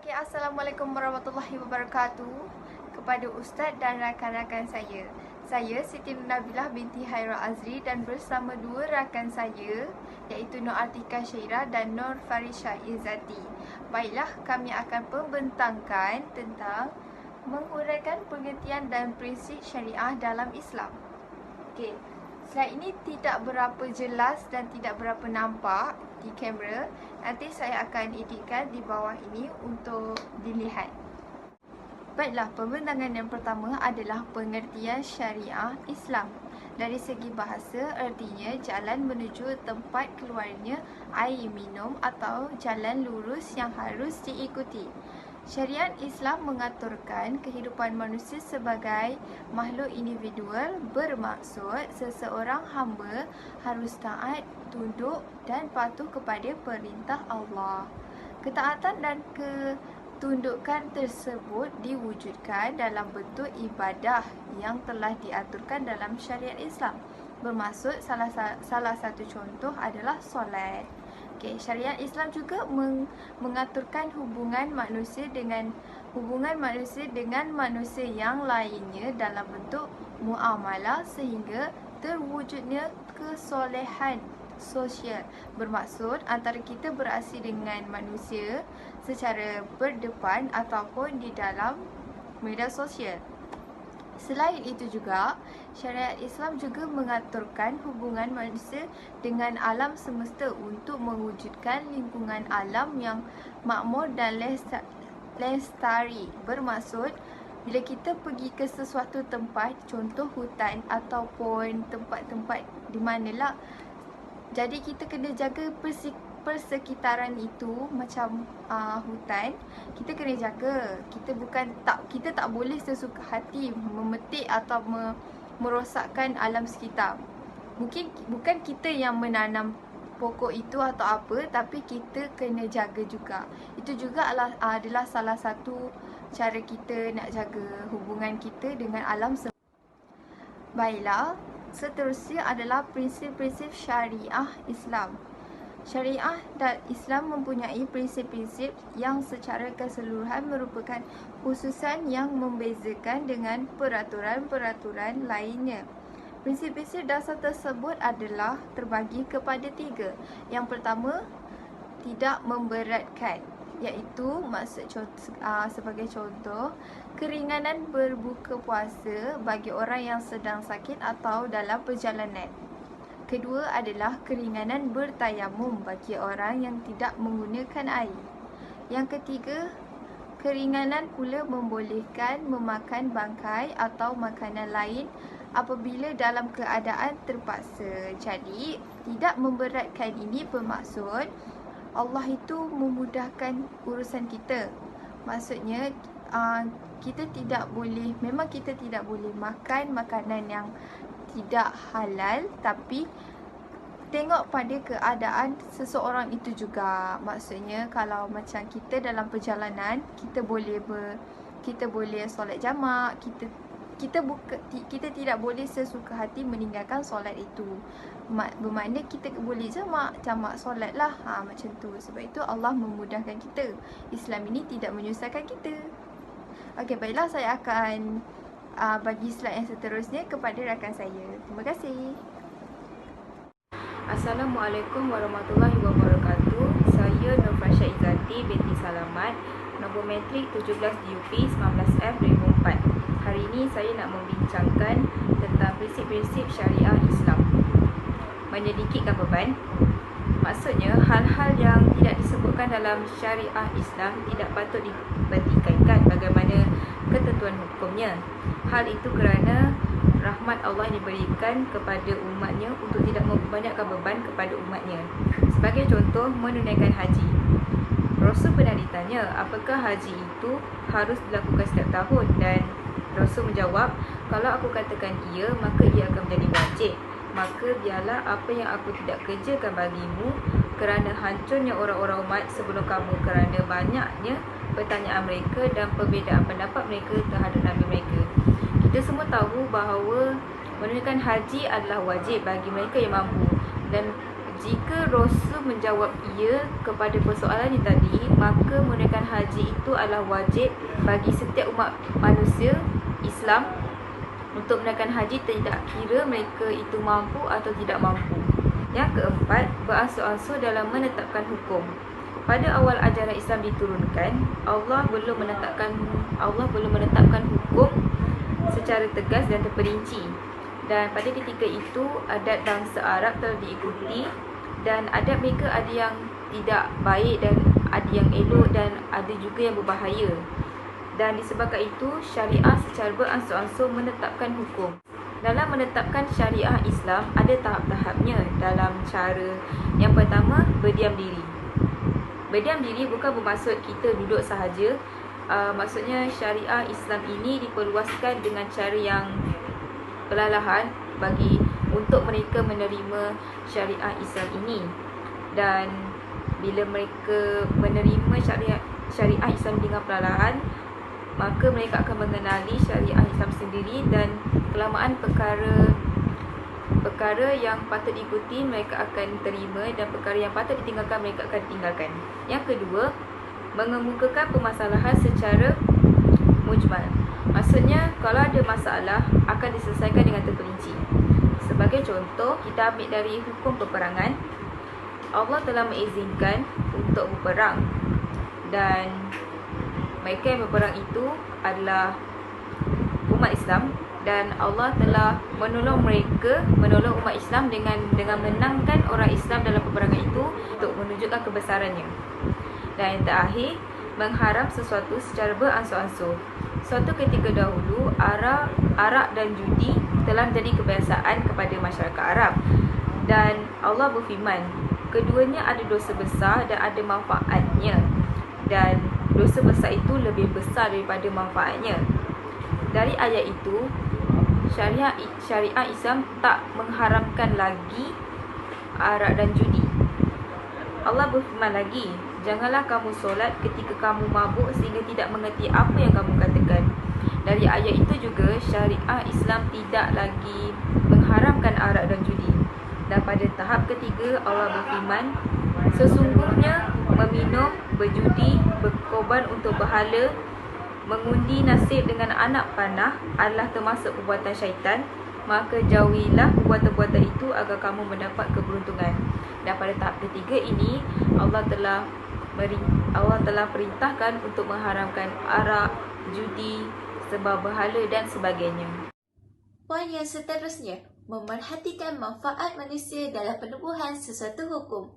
Okey, Assalamualaikum warahmatullahi wabarakatuh kepada Ustaz dan rakan-rakan saya. Saya Siti Nabilah binti Hairul Azri dan bersama dua rakan saya iaitu Nur Atika Syairah dan Nur Farisha Izzati. Baiklah, kami akan membentangkan tentang menguraikan pengertian dan prinsip syariah dalam Islam. Okey, slide ini tidak berapa jelas dan tidak berapa nampak di kamera. Nanti saya akan editkan di bawah ini untuk dilihat. Baiklah, pembentangan yang pertama adalah pengertian syariah Islam. Dari segi bahasa, artinya jalan menuju tempat keluarnya air minum atau jalan lurus yang harus diikuti. Syariat Islam mengaturkan kehidupan manusia sebagai makhluk individual, bermaksud seseorang hamba harus taat, tunduk dan patuh kepada perintah Allah. Ketaatan dan ketundukan tersebut diwujudkan dalam bentuk ibadah yang telah diaturkan dalam syariat Islam. Bermaksud salah satu contoh adalah solat. Okay, syariat Islam juga mengaturkan hubungan manusia dengan manusia yang lainnya dalam bentuk muamalah sehingga terwujudnya kesolehan sosial. Bermaksud antara kita beraksi dengan manusia secara berdepan ataupun di dalam media sosial. Selain itu juga, syariat Islam juga mengaturkan hubungan manusia dengan alam semesta untuk mewujudkan lingkungan alam yang makmur dan lestari. Bermaksud, bila kita pergi ke sesuatu tempat, contoh hutan ataupun tempat-tempat di manalah, jadi kita kena jaga persekitaran itu macam hutan. Kita kena jaga. Kita tak boleh sesuka hati memetik atau merosakkan alam sekitar. Bukan kita yang menanam pokok itu atau apa, tapi kita kena jaga juga. Itu juga adalah salah satu cara kita nak jaga hubungan kita dengan alam semesta. Baiklah, seterusnya adalah prinsip-prinsip syariah Islam. Syariah dan Islam mempunyai prinsip-prinsip yang secara keseluruhan merupakan khususan yang membezakan dengan peraturan-peraturan lainnya. Prinsip-prinsip dasar tersebut adalah terbagi kepada tiga. Yang pertama, tidak memberatkan, iaitu sebagai contoh, keringanan berbuka puasa bagi orang yang sedang sakit atau dalam perjalanan. Kedua adalah keringanan bertayamum bagi orang yang tidak menggunakan air. Yang ketiga, keringanan pula membolehkan memakan bangkai atau makanan lain apabila dalam keadaan terpaksa. Jadi, tidak memberatkan ini bermaksud Allah itu memudahkan urusan kita. Maksudnya, kita tidak boleh makan makanan yang tidak halal, tapi tengok pada keadaan seseorang itu juga. Maksudnya kalau macam kita dalam perjalanan, kita boleh solat jamak, kita tidak boleh sesuka hati meninggalkan solat itu. Bermakna kita boleh jamak solat lah, macam tu. Sebab itu Allah memudahkan kita. Islam ini tidak menyusahkan kita. Okey, baiklah, saya akan bagi slide yang seterusnya kepada rakan saya. Terima kasih. Assalamualaikum warahmatullahi wabarakatuh. Saya Nur Farisha Izzati binti Salamat, nombor matrik 17 DUP 19F 2004. Hari ini saya nak membincangkan tentang prinsip-prinsip syariah Islam. Menyedikitkan beban. Maksudnya, hal-hal yang tidak disebutkan dalam syariah Islam tidak patut dipertikaikan bagaimana ketentuan hukumnya. Hal itu kerana rahmat Allah yang diberikan kepada umatnya untuk tidak membanyakkan beban kepada umatnya. Sebagai contoh, menunaikan haji. Rasul pernah ditanya, apakah haji itu harus dilakukan setiap tahun? Dan Rasul menjawab, kalau aku katakan iya, maka ia akan menjadi wajib. Maka biarlah apa yang aku tidak kerjakan bagimu kerana hancurnya orang-orang umat sebelum kamu, kerana banyaknya pertanyaan mereka dan perbezaan pendapat mereka terhadap Nabi mereka. Kita semua tahu bahawa menunaikan haji adalah wajib bagi mereka yang mampu, dan Jika Rasul menjawab ya kepada persoalan ini tadi, maka menunaikan haji itu adalah wajib bagi setiap umat manusia Islam untuk menunaikan haji, tidak kira mereka itu mampu atau tidak mampu. Yang keempat, beransur-ansur dalam menetapkan hukum. Pada awal ajaran Islam diturunkan, Allah belum menetapkan hukum secara tegas dan terperinci. Dan pada ketika itu, adat bangsa Arab telah diikuti dan adat mereka ada yang tidak baik dan ada yang elok dan ada juga yang berbahaya. Dan disebabkan itu, syariah secara beransur-ansur menetapkan hukum. Dalam menetapkan syariah Islam, ada tahap-tahapnya dalam cara yang pertama, berdiam diri. Berdiam diri bukan bermaksud kita duduk sahaja. Maksudnya syariah Islam ini diperluaskan dengan cara yang perlahan untuk mereka menerima syariah Islam ini. Dan bila mereka menerima syariah Islam dengan perlahan, maka mereka akan mengenali syariah Islam sendiri dan kelamaan perkara yang patut diikuti mereka akan terima dan perkara yang patut ditinggalkan mereka akan tinggalkan. Yang kedua, mengemukakan permasalahan secara mujmal. Maksudnya, kalau ada masalah akan diselesaikan dengan terperinci. Sebagai contoh, kita ambil dari hukum peperangan. Allah telah mengizinkan untuk berperang dan mereka yang berperang itu adalah umat Islam, dan Allah telah menolong umat Islam dengan menangkan orang Islam dalam peperangan itu untuk menunjukkan kebesarannya. Dan yang terakhir, mengharam sesuatu secara beransur-ansur. Suatu ketika dahulu, arak dan judi telah menjadi kebiasaan kepada masyarakat Arab. Dan Allah berfirman, keduanya ada dosa besar dan ada manfaatnya. Dan dosa besar itu lebih besar daripada manfaatnya. Dari ayat itu, syariah Islam tak mengharamkan lagi arak dan judi. Allah berfirman lagi, janganlah kamu solat ketika kamu mabuk sehingga tidak mengerti apa yang kamu katakan. Dari ayat itu juga, syariah Islam tidak lagi mengharamkan arak dan judi. Dan pada tahap ketiga, Allah berfirman, sesungguhnya meminum, berjudi, berkorban untuk berhala, mengundi nasib dengan anak panah adalah termasuk perbuatan syaitan. Maka jauhilah perbuatan-perbuatan itu agar kamu mendapat keberuntungan. Dan pada tahap ketiga ini, Allah telah perintahkan untuk mengharamkan arak, judi, sembah berhala dan sebagainya. Poin yang seterusnya, memerhatikan manfaat manusia dalam penubuhan sesuatu hukum.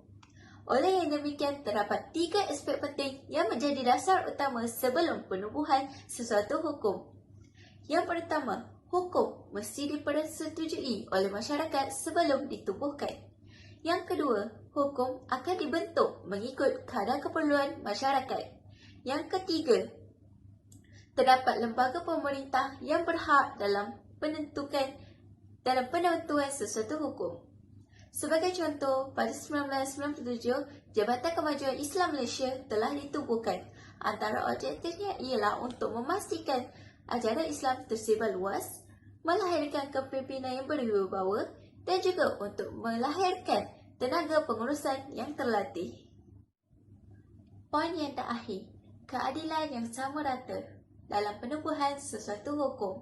Oleh yang demikian, terdapat 3 aspek penting yang menjadi dasar utama sebelum penubuhan sesuatu hukum. Yang pertama, hukum mesti dipersetujui oleh masyarakat sebelum ditubuhkan. Yang kedua, hukum akan dibentuk mengikut kadar keperluan masyarakat. Yang ketiga, terdapat lembaga pemerintah yang berhak dalam penentuan sesuatu hukum. Sebagai contoh, pada 1997, Jabatan Kemajuan Islam Malaysia telah ditubuhkan. Antara objektifnya ialah untuk memastikan ajaran Islam tersebar luas, melahirkan kepimpinan yang berwibawa dan juga untuk melahirkan tenaga pengurusan yang terlatih. Poin yang terakhir, keadilan yang sama rata dalam penubuhan sesuatu hukum.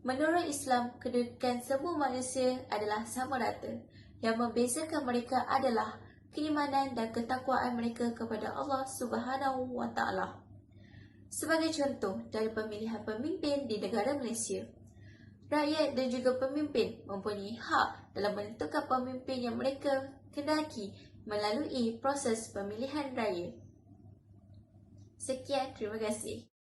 Menurut Islam, kedudukan semua manusia adalah sama rata. Yang membezakan mereka adalah keimanan dan ketakwaan mereka kepada Allah Subhanahu wa Ta'ala. Sebagai contoh, dari pemilihan pemimpin di negara Malaysia, rakyat dan juga pemimpin mempunyai hak dalam menentukan pemimpin yang mereka kendaki melalui proses pemilihan raya. Sekian, terima kasih.